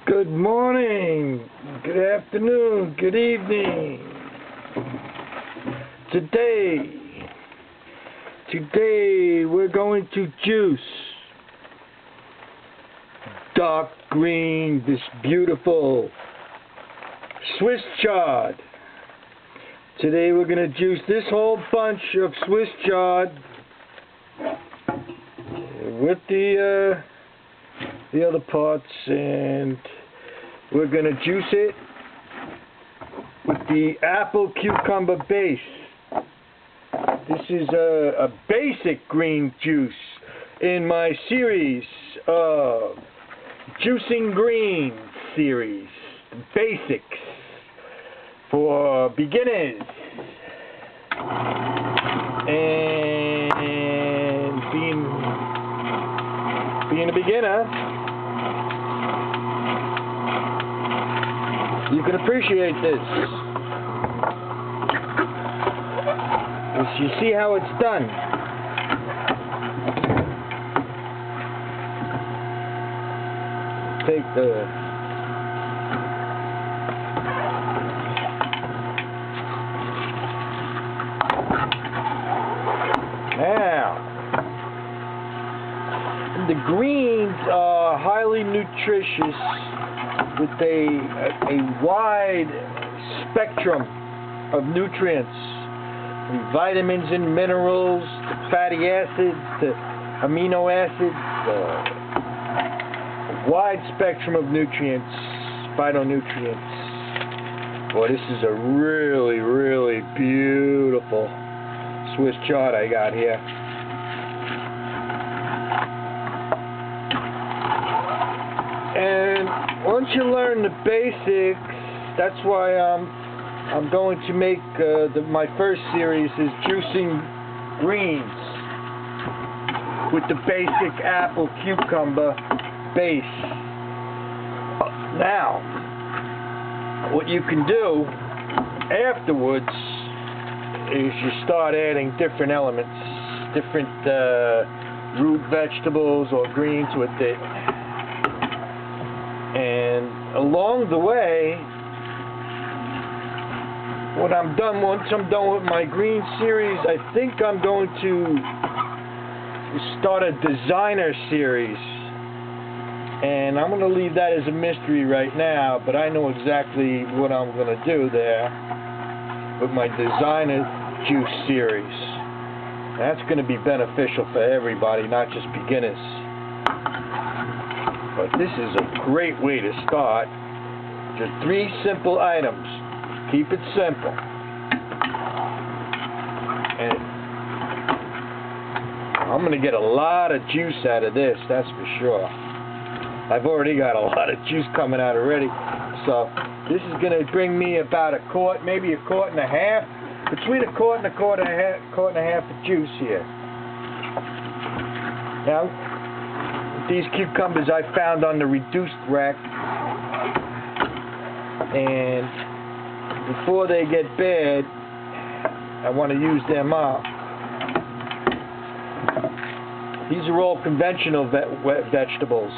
Good morning, good afternoon, good evening. Today we're going to juice dark green, this beautiful Swiss chard. Today we're going to juice this whole bunch of Swiss chard with the other parts, and we're going to juice it with the apple cucumber base. This is a basic green juice in my series of Juicing Green series, basics for beginners and being a beginner, you can appreciate this. You see how it's done. Take now, the greens are highly nutritious with a wide spectrum of nutrients, from vitamins and minerals to fatty acids to amino acids, a wide spectrum of nutrients, phytonutrients. Boy, this is a really, really beautiful Swiss chard I got here. And once you learn the basics, that's why I'm going to make my first series is juicing greens with the basic apple cucumber base. Now, what you can do afterwards is you start adding different elements, different root vegetables or greens with it. And along the way, once I'm done with my green series, I think I'm going to start a designer series. And I'm going to leave that as a mystery right now, but I know exactly what I'm going to do there with my designer juice series. That's going to be beneficial for everybody, not just beginners. But this is a great way to start. Just 3 simple items. Keep it simple. And I'm going to get a lot of juice out of this, that's for sure. I've already got a lot of juice coming out already. So this is going to bring me about a quart, maybe a quart and a half. Between a quart and a quart and a half of juice here. Now, these cucumbers I found on the reduced rack, and before they get bad, I want to use them up. These are all conventional vegetables,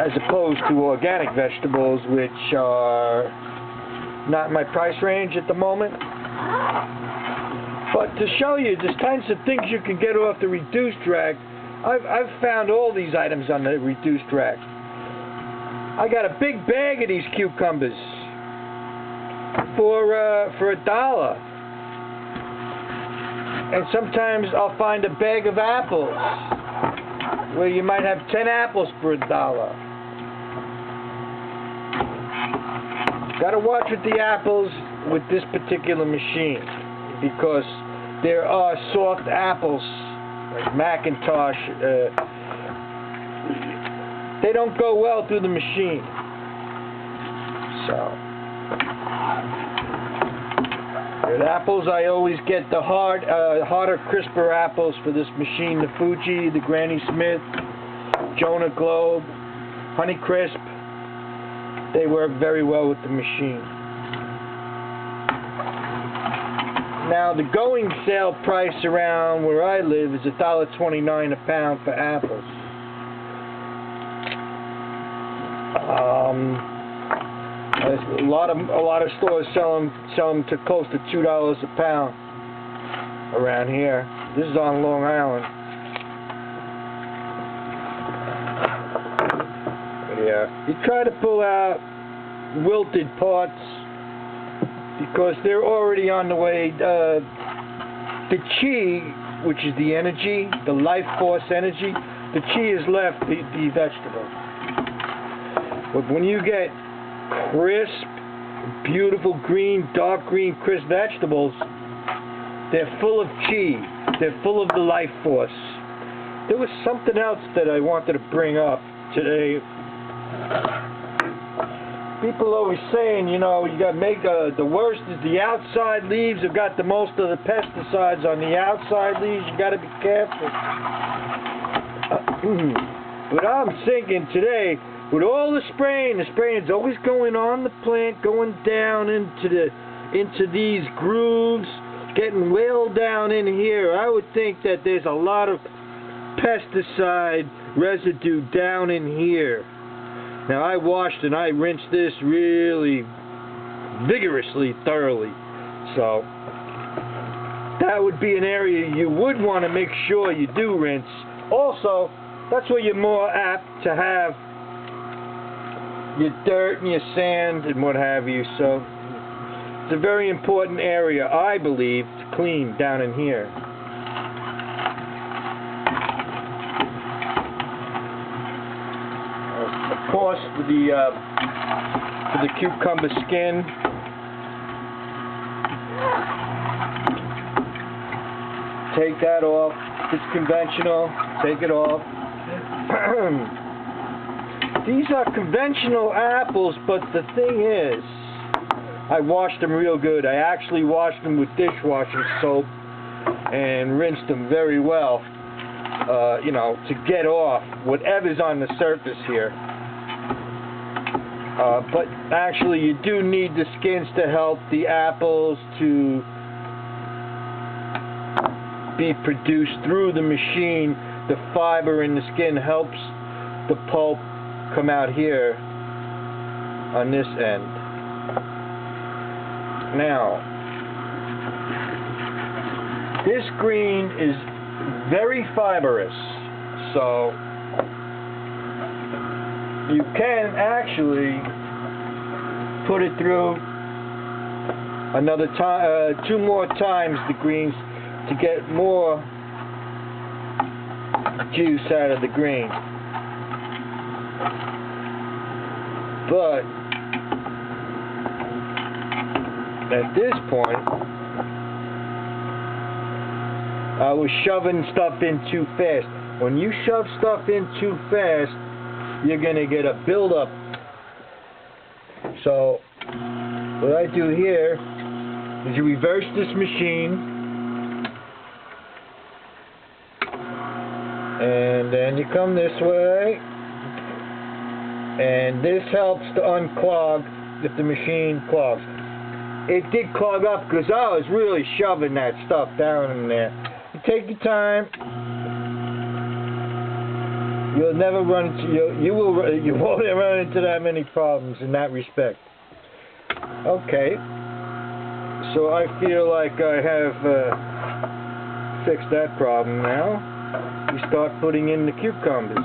as opposed to organic vegetables, which are not my price range at the moment. But to show you just kinds of things you can get off the reduced rack, I've found all these items on the reduced rack. I got a big bag of these cucumbers for $1. And sometimes I'll find a bag of apples where you might have 10 apples for $1. Gotta watch with the apples with this particular machine, because there are soft apples like Macintosh. They don't go well through the machine. So with apples, I always get the harder, crisper apples for this machine. The Fuji, the Granny Smith, Jonah Globe, Honeycrisp. They work very well with the machine. Now, the going sale price around where I live is $1.29 a pound for apples. A lot of stores sell them to close to $2 a pound around here. This is on Long Island. Yeah, you try to pull out wilted parts because they're already on the way. The chi, which is the energy, the life force energy, the chi has left the vegetable. But when you get crisp, beautiful green, dark green, crisp vegetables, they're full of chi. They're full of the life force. There was something else that I wanted to bring up today. People always saying, you know, you got to make the worst is the outside leaves have got the most of the pesticides on the outside leaves. You got to be careful. But I'm thinking today, with all the spraying is always going on the plant, going down into these grooves, getting well down in here. I would think that there's a lot of pesticide residue down in here. Now I washed and I rinsed this really vigorously, thoroughly. So that would be an area you would want to make sure you do rinse. Also, that's where you're more apt to have your dirt and your sand and what have you. So it's a very important area, I believe, to clean down in here. Of course, for the cucumber skin, take that off. If it's conventional, take it off. These are conventional apples, but the thing is, I washed them real good. I actually washed them with dishwashing soap and rinsed them very well, you know, to get off whatever's on the surface here. But actually, you do need the skins to help the apples to be produced through the machine. The fiber in the skin helps the pulp come out here on this end. Now, this green is very fibrous, so you can actually put it through another time, 2 more times the greens to get more juice out of the green. But at this point, I was shoving stuff in too fast. When you shove stuff in too fast, you're going to get a buildup. So what I do here is you reverse this machine, and then you come this way, and this helps to unclog if the machine clogs. It did clog up because I was really shoving that stuff down in there. You take your time. You'll never run into you won't run into that many problems in that respect. Okay, so I feel like I have fixed that problem now. We start putting in the cucumbers.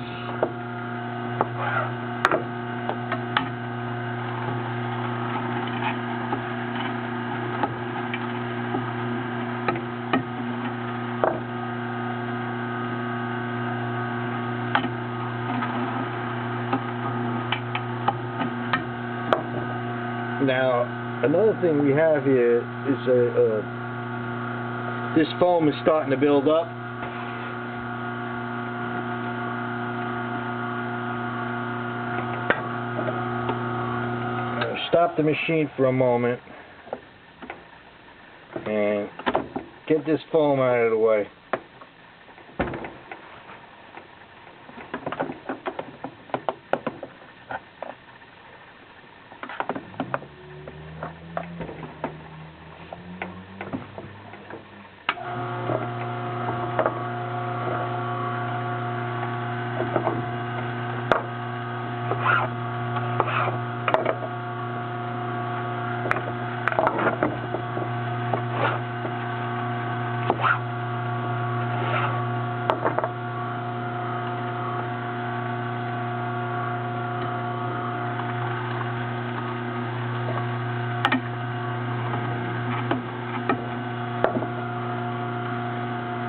Now, another thing we have here is this foam is starting to build up. Stop the machine for a moment and get this foam out of the way.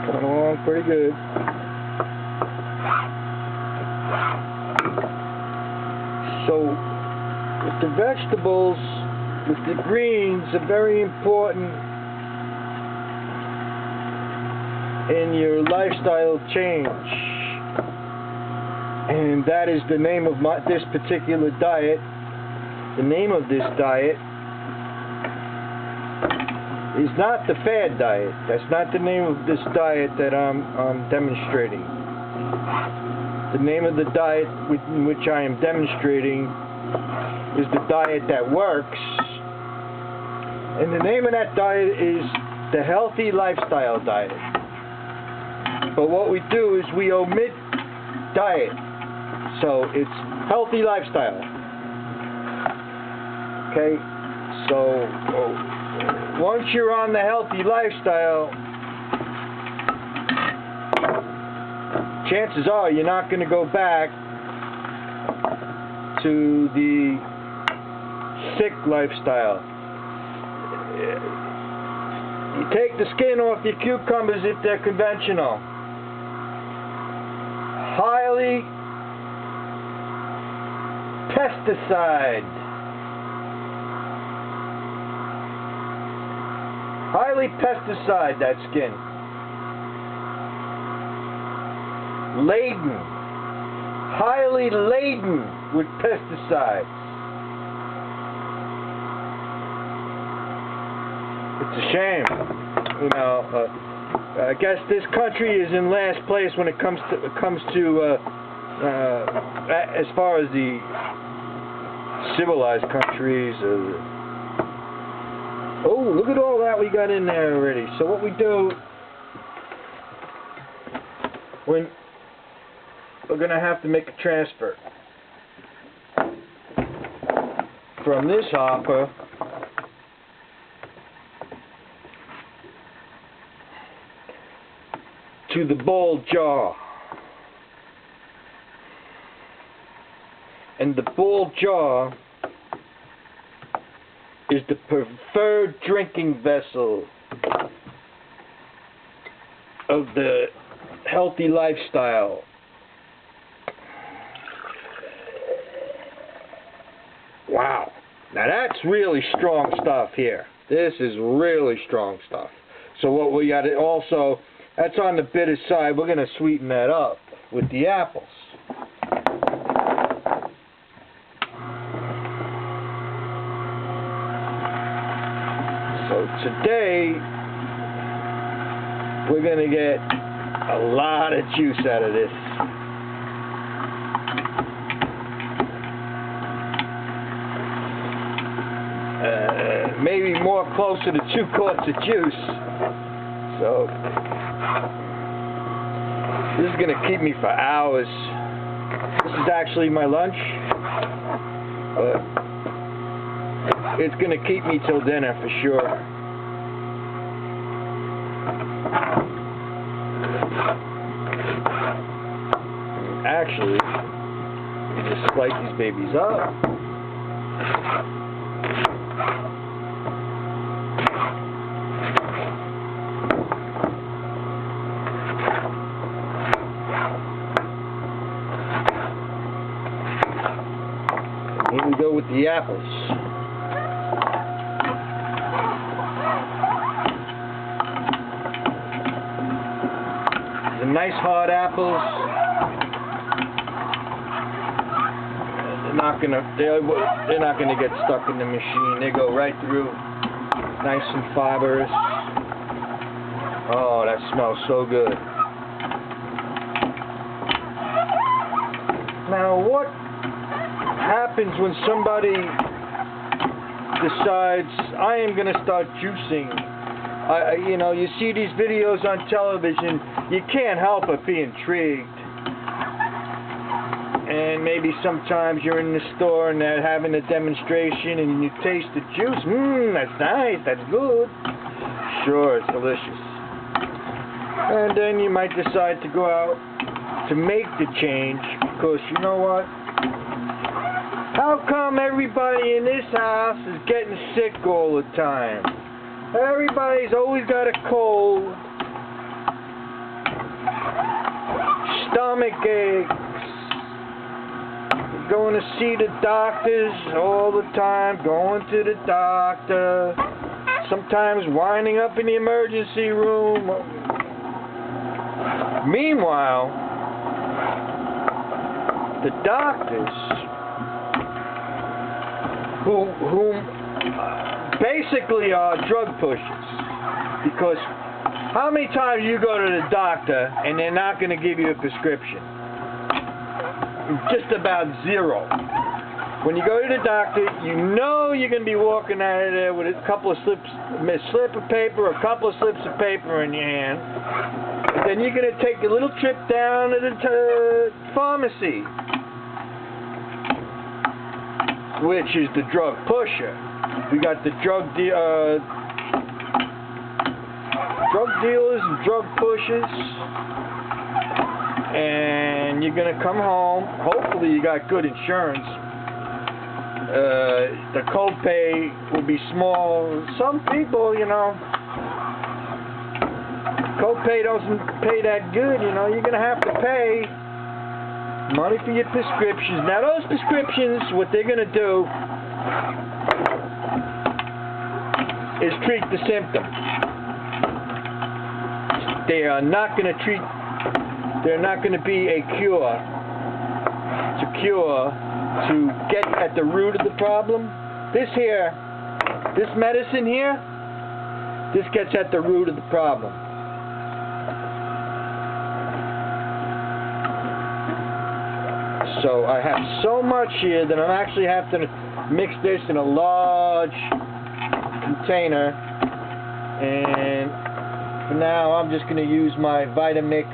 Coming along pretty good. So, with the vegetables, with the greens, are very important in your lifestyle change. And that is the name of this particular diet. The name of this diet is not the fad diet. That's not the name of this diet that I'm demonstrating. The name of the diet in which I am demonstrating is the diet that works. And the name of that diet is the healthy lifestyle diet. But what we do is we omit diet. So it's healthy lifestyle. Okay? So once you're on the healthy lifestyle, chances are you're not going to go back to the sick lifestyle. You take the skin off your cucumbers if they're conventional. Highly pesticide. Highly pesticide that skin. Laden. Highly laden with pesticides. It's a shame. You know, I guess this country is in last place when it comes to as far as the civilized countries. Oh, look at all that we got in there already. So what we do when we're going to have to make a transfer from this hopper to the bowl jar. And the bowl jar is the preferred drinking vessel of the healthy lifestyle. Wow. Now that's really strong stuff here. This is really strong stuff. So what we got to also, that's on the bitter side. We're going to sweeten that up with the apples. So today we're going to get a lot of juice out of this. Maybe more closer to 2 quarts of juice. So this is going to keep me for hours. This is actually my lunch, but it's going to keep me till dinner for sure. Actually, you just slice these babies up. Here we go with the apples. The nice hard apples. They're not gonna get stuck in the machine. They go right through, nice and fibrous. Oh, that smells so good. Now, what happens when somebody decides I am going to start juicing? You know, you see these videos on television, you can't help but be intrigued. And maybe sometimes you're in the store and they're having a demonstration and you taste the juice. That's nice, that's good. Sure, it's delicious. And then you might decide to go out to make the change, because you know what? How come everybody in this house is getting sick all the time? Everybody's always got a cold, stomach aches, going to see the doctors all the time, going to the doctor, sometimes winding up in the emergency room. Meanwhile, the doctors, who basically are drug pushers, because how many times you go to the doctor and they're not going to give you a prescription? Just about zero. When you go to the doctor, you know you're going to be walking out of there with a couple of slips of paper, a couple of slips of paper in your hand. And then you're going to take a little trip down to the pharmacy, which is the drug pusher. We got the drug dealers and drug pushers, and you're gonna come home. Hopefully, you got good insurance. The copay will be small. Some people, you know, copay doesn't pay that good. You know, you're gonna have to pay money for your prescriptions. Now those prescriptions, what they're going to do is treat the symptom. They are not going to treat, they're not going to be a cure to get at the root of the problem. This medicine here, this gets at the root of the problem. So I have so much here that I actually have to mix this in a large container, and for now I'm just going to use my Vitamix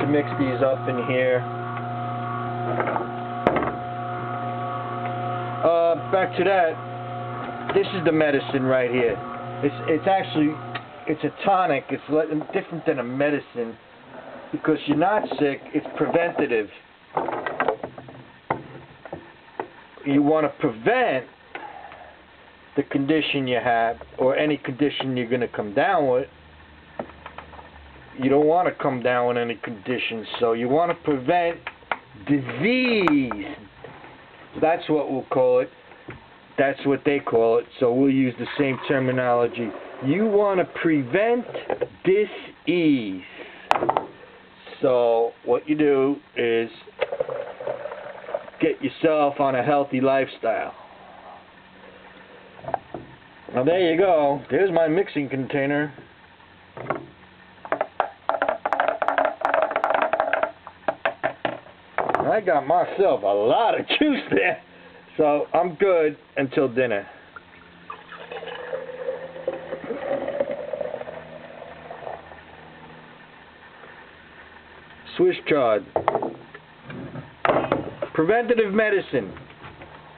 to mix these up in here. Back to that, this is the medicine right here. It's actually a tonic. It's different than a medicine, because you're not sick, it's preventative. You want to prevent the condition you have, or any condition you're going to come down with. You don't want to come down with any conditions, so you want to prevent disease. That's what we'll call it. That's what they call it, so we'll use the same terminology. You want to prevent dis-ease. So what you do is get yourself on a healthy lifestyle. Now there you go. There's my mixing container. I got myself a lot of juice there. So I'm good until dinner. Swiss Chard. Preventative medicine.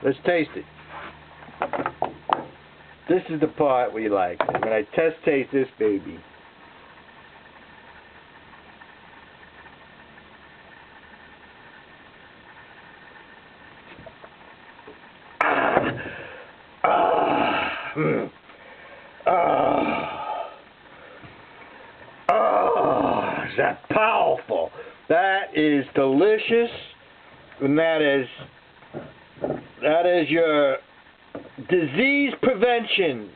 Let's taste it. This is the part we like. When I taste this baby. Is that powerful? That is delicious, and that is your disease prevention.